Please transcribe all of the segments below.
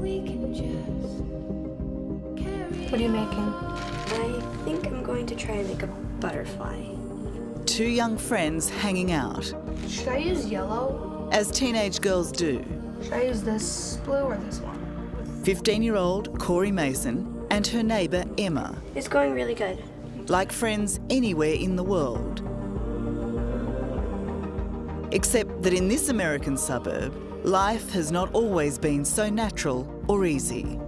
What are you making? I think I'm going to try and make a butterfly. Two young friends hanging out, Should I use yellow? as teenage girls do. Should I use this blue or this one? 15-year-old Corey Maison and her neighbour Emma, It's going really good. like friends anywhere in the world. Except that in this American suburb, life has not always been so natural or easy.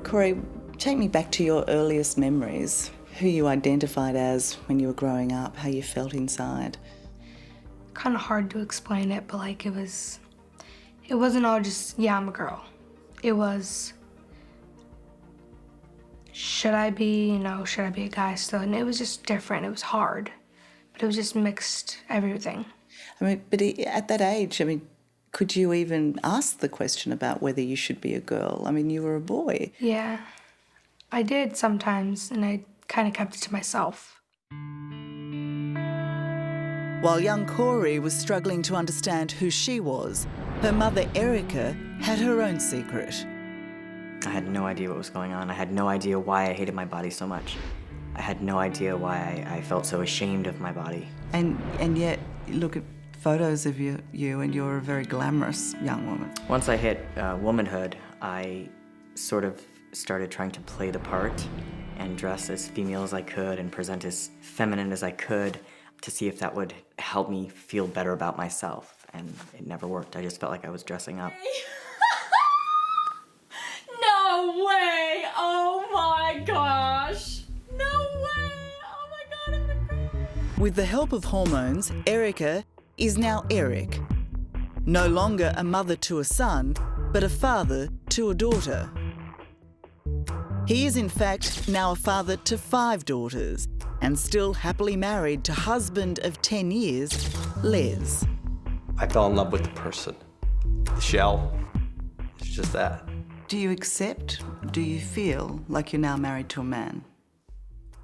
Corey, take me back to your earliest memories, who you identified as when you were growing up, how you felt inside. Kind of hard to explain it, but like it wasn't all just, yeah, I'm a girl. It was, should I be a guy still? And it was just different. It was hard, but it was just mixed everything. I mean, but at that age, could you even ask the question about whether you should be a girl? I mean, you were a boy. Yeah, I did sometimes, and I kind of kept it to myself. While young Corey was struggling to understand who she was, her mother Erica had her own secret. I had no idea what was going on. I had no idea why I hated my body so much. I had no idea why I felt so ashamed of my body. And yet, look at photos of you and you're a very glamorous young woman. Once I hit womanhood, I sort of started trying to play the part and dress as female as I could and present as feminine as I could to see if that would help me feel better about myself. And it never worked. I just felt like I was dressing up. No way! Oh my gosh! No way! Oh my god, I'm gonna cry. With the help of hormones, Erica is now Eric. No longer a mother to a son, but a father to a daughter. He is in fact now a father to 5 daughters and still happily married to husband of 10 years, Les. I fell in love with the person. The shell, it's just that. Do you accept, do you feel like you're now married to a man?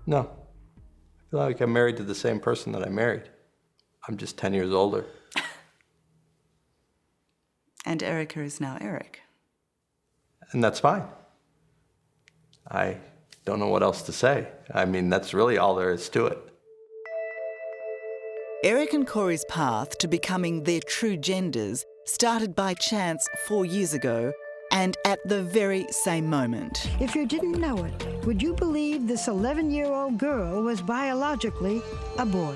No. I feel like I'm married to the same person that I married. I'm just 10 years older. And Erica is now Eric. And that's fine. I don't know what else to say. I mean, that's really all there is to it. Eric and Corey's path to becoming their true genders started by chance 4 years ago and at the very same moment. If you didn't know it, would you believe this 11-year-old girl was biologically a boy?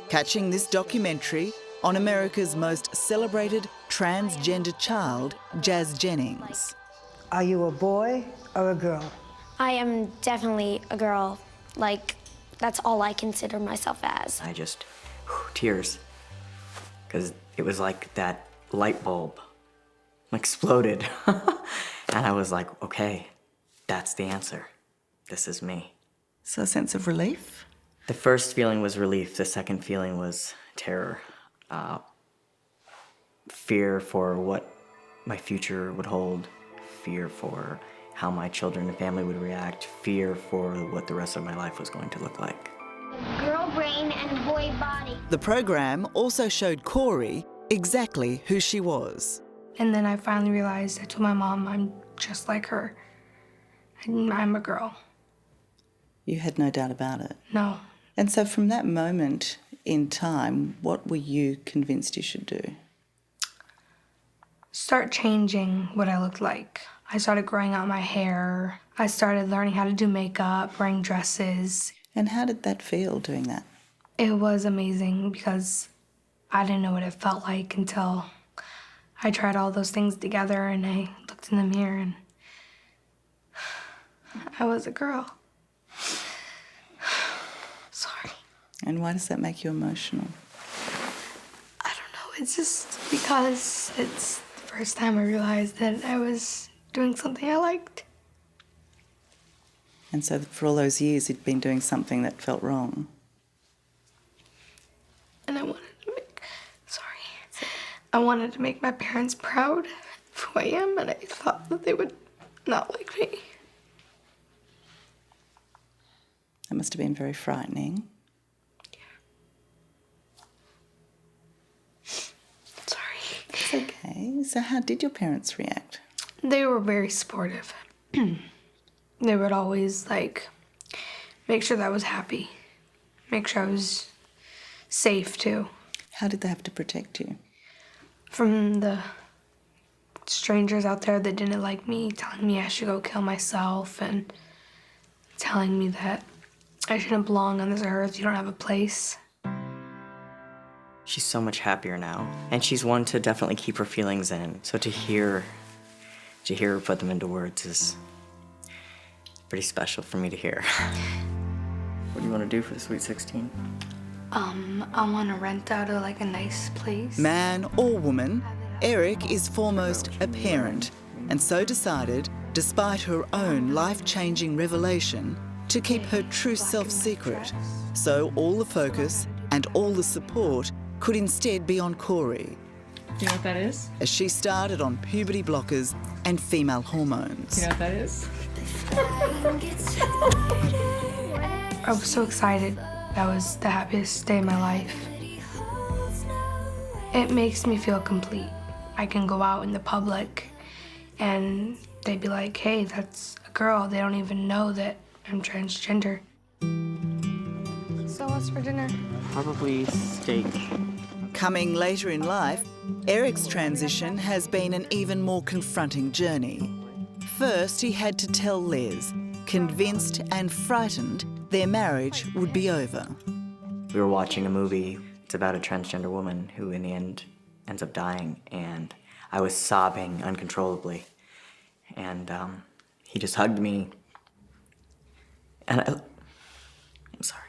Catching this documentary on America's most celebrated transgender child, Jazz Jennings. Are you a boy or a girl? I am definitely a girl. Like, that's all I consider myself as. I just, tears. Because it was like that light bulb exploded. And I was like, okay, that's the answer. This is me. So a sense of relief? The first feeling was relief. The second feeling was terror. Fear for what my future would hold. Fear for how my children and family would react. Fear for what the rest of my life was going to look like. Girl brain and boy body. The program also showed Corey exactly who she was. And then I finally realized, I told my mom, I'm just like her. I'm a girl. You had no doubt about it. No. And so from that moment in time, what were you convinced you should do? Start changing what I looked like. I started growing out my hair. I started learning how to do makeup, wearing dresses. And how did that feel, doing that? It was amazing because I didn't know what it felt like until I tried all those things together and I looked in the mirror and I was a girl. Sorry. And why does that make you emotional? I don't know, it's just because it's the first time I realized that I was doing something I liked. And so for all those years, you'd been doing something that felt wrong. And I wanted to make my parents proud of who I am, and I thought that they would not like me. That must have been very frightening. Yeah. Sorry. That's okay. So how did your parents react? They were very supportive. They would always, like, make sure that I was happy. Make sure I was safe, too. How did they have to protect you? From the strangers out there that didn't like me, telling me I should go kill myself, and telling me that I shouldn't belong on this earth, you don't have a place. She's so much happier now, and she's one to definitely keep her feelings in. So to hear her put them into words is pretty special for me to hear. What do you want to do for the Sweet 16? I want to rent out a nice place. Man or woman, Eric is foremost a parent, and so decided, despite her own life-changing revelation, to keep her true self secret. So all the focus and all the support could instead be on Corey, You know what that is? as she started on puberty blockers and female hormones. You know what that is? I was so excited. That was the happiest day of my life. It makes me feel complete. I can go out in the public and they'd be like, hey, that's a girl. They don't even know that I'm transgender. So what's for dinner? Probably steak. Coming later in life, Eric's transition has been an even more confronting journey. First, he had to tell Les, convinced and frightened their marriage would be over. We were watching a movie. It's about a transgender woman who in the end ends up dying, and I was sobbing uncontrollably. And he just hugged me, and I'm sorry.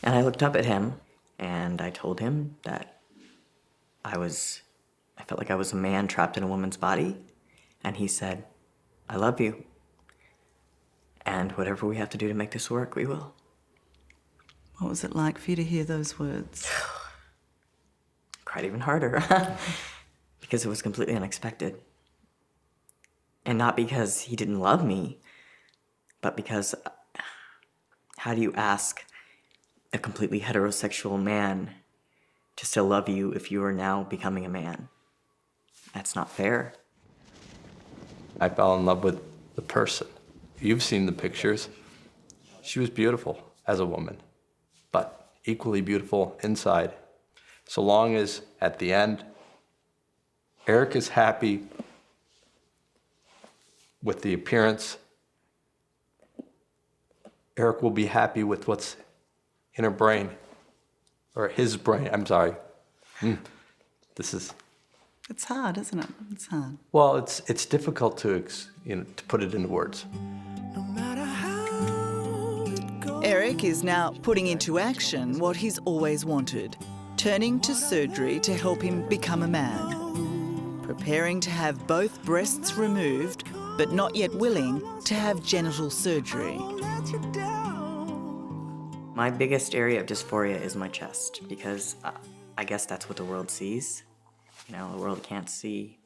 And I looked up at him, and I told him that I felt like I was a man trapped in a woman's body, and he said, I love you. And whatever we have to do to make this work, we will. What was it like for you to hear those words? Cried even harder because it was completely unexpected. And not because he didn't love me, but because how do you ask a completely heterosexual man to still love you if you are now becoming a man? That's not fair. I fell in love with the person. You've seen the pictures. She was beautiful as a woman, but equally beautiful inside. So long as, at the end, Eric is happy with the appearance, Eric will be happy with what's in her brain, or his brain, I'm sorry. This is... It's hard, isn't it? It's hard. Well, it's difficult to put it into words. Eric is now putting into action what he's always wanted, turning to surgery to help him become a man, preparing to have both breasts removed, but not yet willing to have genital surgery. My biggest area of dysphoria is my chest, because I guess that's what the world sees. You know, the world can't see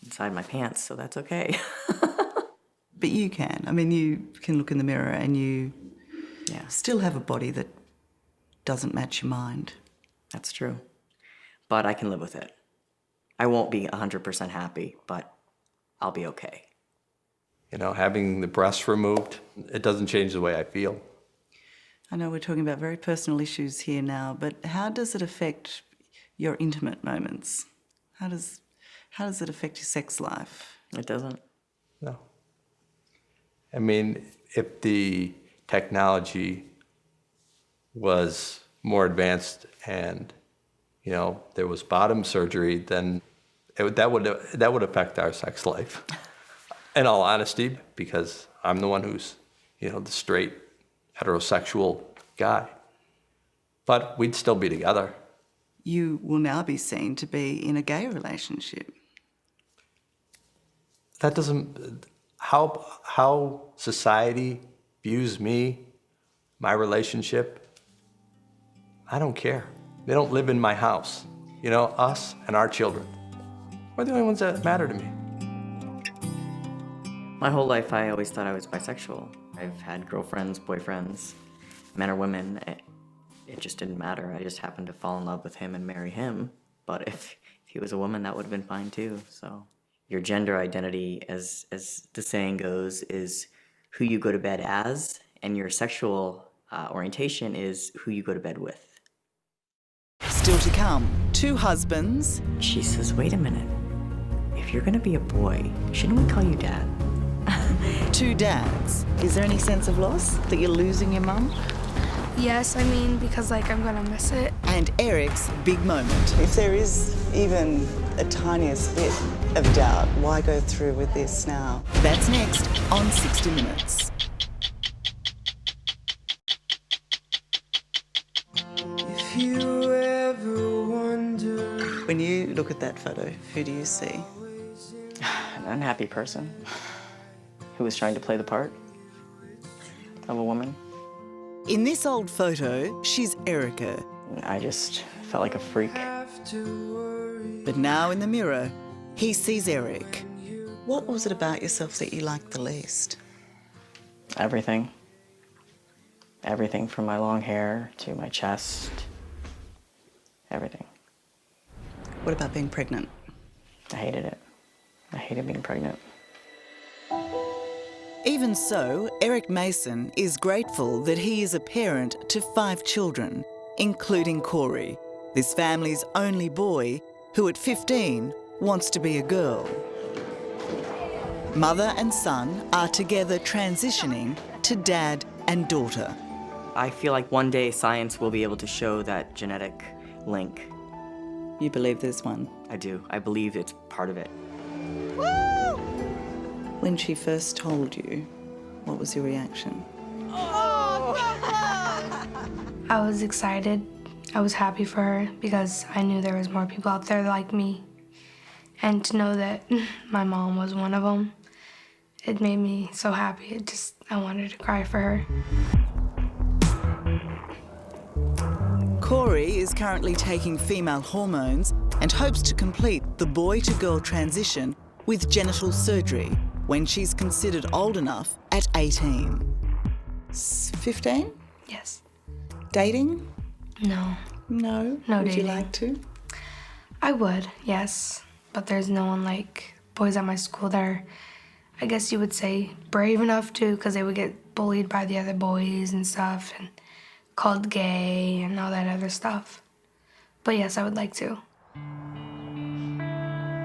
inside my pants, so that's okay. But you can. I mean, you can look in the mirror and you Yeah, still have a body that doesn't match your mind. that's true. But I can live with it. I won't be 100% happy, but I'll be okay. You know, having the breasts removed, it doesn't change the way I feel. I know we're talking about very personal issues here now, but how does it affect your intimate moments? How does it affect your sex life? It doesn't. No. I mean, if the technology was more advanced and, you know, there was bottom surgery, then that would affect our sex life. In all honesty, because I'm the one who's, you know, the straight heterosexual guy. But we'd still be together. You will now be seen to be in a gay relationship. That doesn't, how society views me, my relationship, I don't care. They don't live in my house. You know, us and our children. We're the only ones that matter to me. My whole life, I always thought I was bisexual. I've had girlfriends, boyfriends, men or women. it just didn't matter. I just happened to fall in love with him and marry him. But if he was a woman, that would have been fine too. So your gender identity, as the saying goes, is who you go to bed as, and your sexual orientation is who you go to bed with. Still to come, 2 husbands, She says, wait a minute. If you're gonna be a boy, shouldn't we call you Dad? 2 dads. Is there any sense of loss that you're losing your mum? Yes, I mean, because like I'm gonna miss it. And Eric's big moment. If there is even a tiniest bit of doubt, why go through with this now? That's next on 60 Minutes. If you ever wonder. When you look at that photo, who do you see? An unhappy person who was trying to play the part of a woman. In this old photo, she's Erica. I just felt like a freak. But now in the mirror, he sees Eric. What was it about yourself that you liked the least? Everything. Everything from my long hair to my chest. Everything. What about being pregnant? I hated it. I hated being pregnant. Even so, Eric Maison is grateful that he is a parent to 5 children, including Corey, this family's only boy, who at 15 wants to be a girl. Mother and son are together transitioning to dad and daughter. I feel like one day science will be able to show that genetic link. You believe there's one? I do. I believe it's part of it. When she first told you, what was your reaction? I was excited. I was happy for her because I knew there was more people out there like me. And to know that my mom was one of them, it made me so happy. I wanted to cry for her. Corey is currently taking female hormones and hopes to complete the boy-to-girl transition with genital surgery when she's considered old enough at 18. 15? Yes. Dating? No. No. No Would dating. you like to? I would, yes. But there's no one like boys at my school that are, I guess you would say, brave enough to, because they would get bullied by the other boys and stuff and called gay and all that other stuff. But yes, I would like to.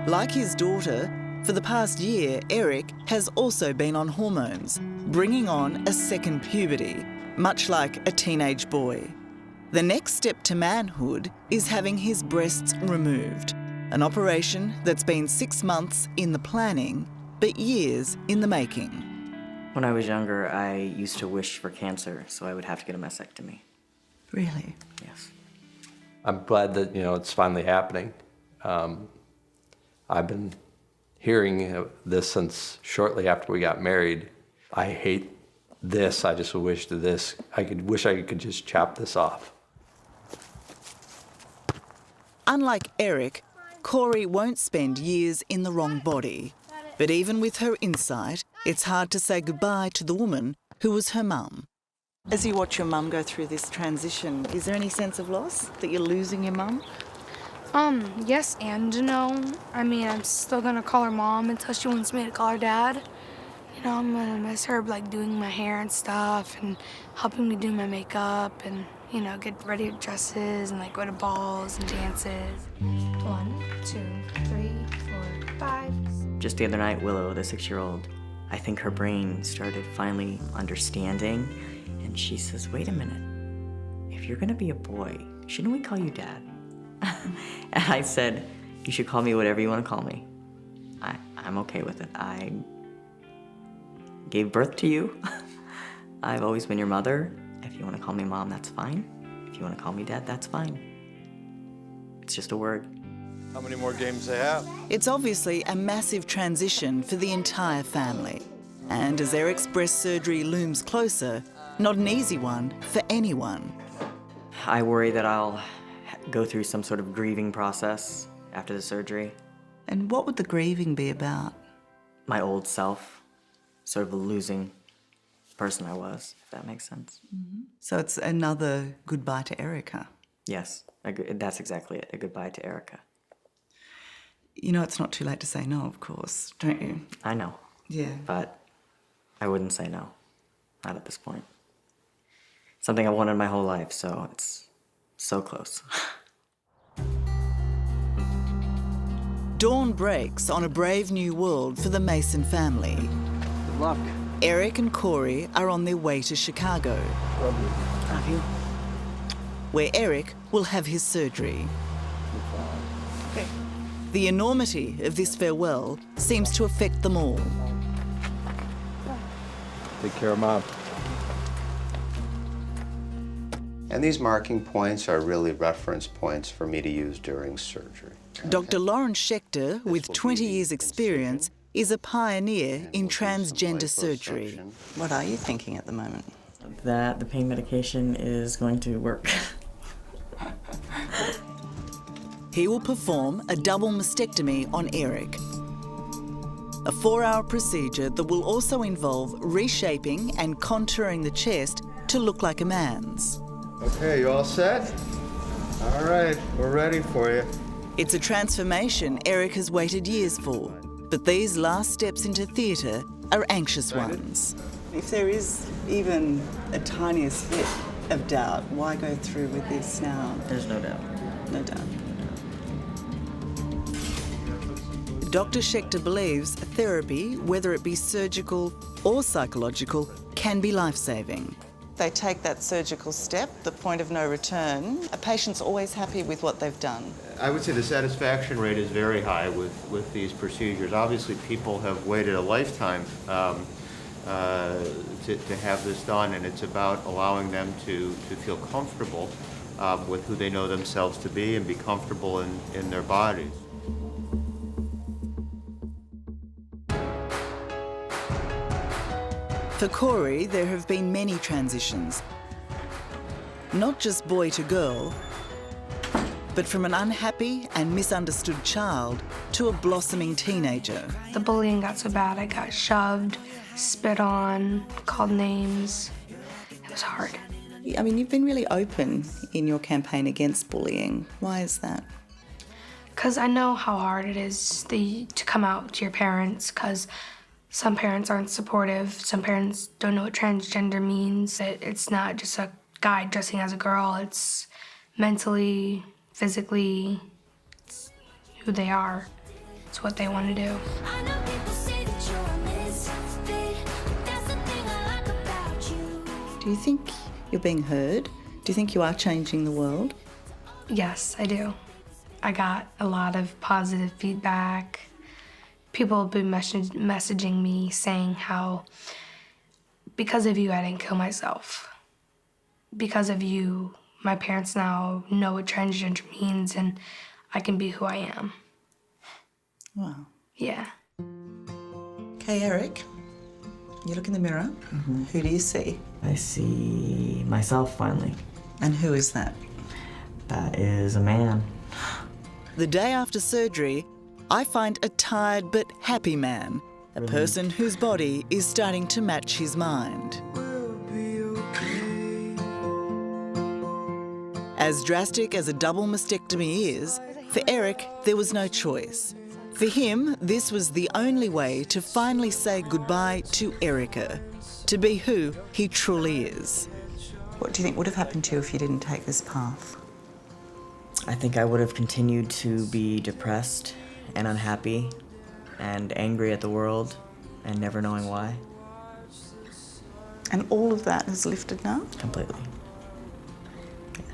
Like his daughter, for the past year, Eric has also been on hormones, bringing on a second puberty, much like a teenage boy. The next step to manhood is having his breasts removed, an operation that's been 6 months in the planning, but years in the making. When I was younger, I used to wish for cancer, so I would have to get a mastectomy. Really? Yes. I'm glad that, it's finally happening. I've been hearing this since shortly after we got married. I hate this. I just wish I could just chop this off. Unlike Eric, Corey won't spend years in the wrong body. But even with her insight, it's hard to say goodbye to the woman who was her mum. As you watch your mum go through this transition, is there any sense of loss that you're losing your mum? Yes and no. I mean, I'm still gonna call her mom until she wants me to call her dad. I'm gonna miss her, like, doing my hair and stuff and helping me do my makeup and, get ready with dresses and, like, go to balls and dances. 1, 2, 3, 4, 5. Just the other night, Willow, the 6-year-old, I think her brain started finally understanding, and she says, wait a minute, if you're gonna be a boy, shouldn't we call you Dad? And I said, you should call me whatever you want to call me. I'm okay with it. I gave birth to you. I've always been your mother. If you want to call me Mom, that's fine. If you want to call me Dad, that's fine. It's just a word. How many more games they have? It's obviously a massive transition for the entire family. And as Eric's breast surgery looms closer, not an easy one for anyone. I worry that I'll go through some sort of grieving process after the surgery. And what would the grieving be about? My old self, sort of losing person I was, if that makes sense. So it's another goodbye to Erica. Yes, that's exactly it, a goodbye to Erica. You know it's not too late to say no, of course, don't you? I know. Yeah. But I wouldn't say no. Not at this point. Something I wanted my whole life, so it's so close. Dawn breaks on a brave new world for the Mason family. Good luck. Eric and Corey are on their way to Chicago. Love you. Where Eric will have his surgery. The enormity of this farewell seems to affect them all. Take care of Mom. And these marking points are really reference points for me to use during surgery. Dr. Lauren Schechter, with 20 years' experience, is a pioneer in transgender surgery. What are you thinking at the moment? That the pain medication is going to work. He will perform a double mastectomy on Eric. A 4-hour procedure that will also involve reshaping and contouring the chest to look like a man's. Okay, you all set? All right, we're ready for you. It's a transformation Eric has waited years for, but these last steps into theatre are anxious ones. If there is even a tiniest bit of doubt, why go through with this now? There's no doubt. No doubt. Dr. Schechter believes therapy, whether it be surgical or psychological, can be life-saving. They take that surgical step, the point of no return. A patient's always happy with what they've done. I would say the satisfaction rate is very high with these procedures. Obviously, people have waited a lifetime to have this done, and it's about allowing them to feel comfortable with who they know themselves to be and be comfortable in their bodies. For Corey, there have been many transitions. Not just boy to girl, but from an unhappy and misunderstood child to a blossoming teenager. The bullying got so bad, I got shoved, spit on, called names. It was hard. I mean, you've been really open in your campaign against bullying. Why is that? Because I know how hard it is to come out to your parents, because some parents aren't supportive. Some parents don't know what transgender means. It's not just a guy dressing as a girl. It's mentally, physically, it's who they are. It's what they want to do. I know people say that you're a misfit, but that's the thing I like about you. Do you think you're being heard? Do you think you are changing the world? Yes, I do. I got a lot of positive feedback. People have been messaging me saying how, because of you, I didn't kill myself. Because of you, my parents now know what transgender means and I can be who I am. Wow. Yeah. Okay, Eric, you look in the mirror. Who do you see? I see myself finally. And who is that? That is a man. The day after surgery, I find a tired but happy man, a person whose body is starting to match his mind. As drastic as a double mastectomy is, for Eric, there was no choice. For him, this was the only way to finally say goodbye to Erica, to be who he truly is. What do you think would have happened to you if you didn't take this path? I think I would have continued to be depressed and unhappy and angry at the world and never knowing why. And all of that has lifted now? Completely. Yeah.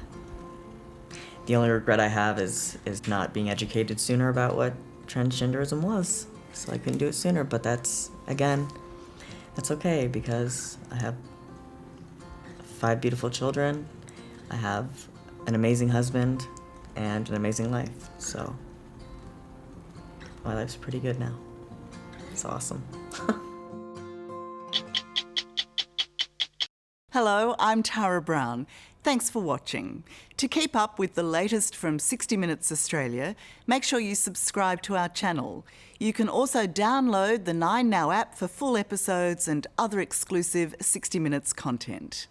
The only regret I have is not being educated sooner about what transgenderism was. So I couldn't do it sooner, but that's okay because I have 5 beautiful children, I have an amazing husband, and an amazing life, so my life's pretty good now. It's awesome. Hello, I'm Tara Brown. Thanks for watching. To keep up with the latest from 60 Minutes Australia, make sure you subscribe to our channel. You can also download the 9Now app for full episodes and other exclusive 60 Minutes content.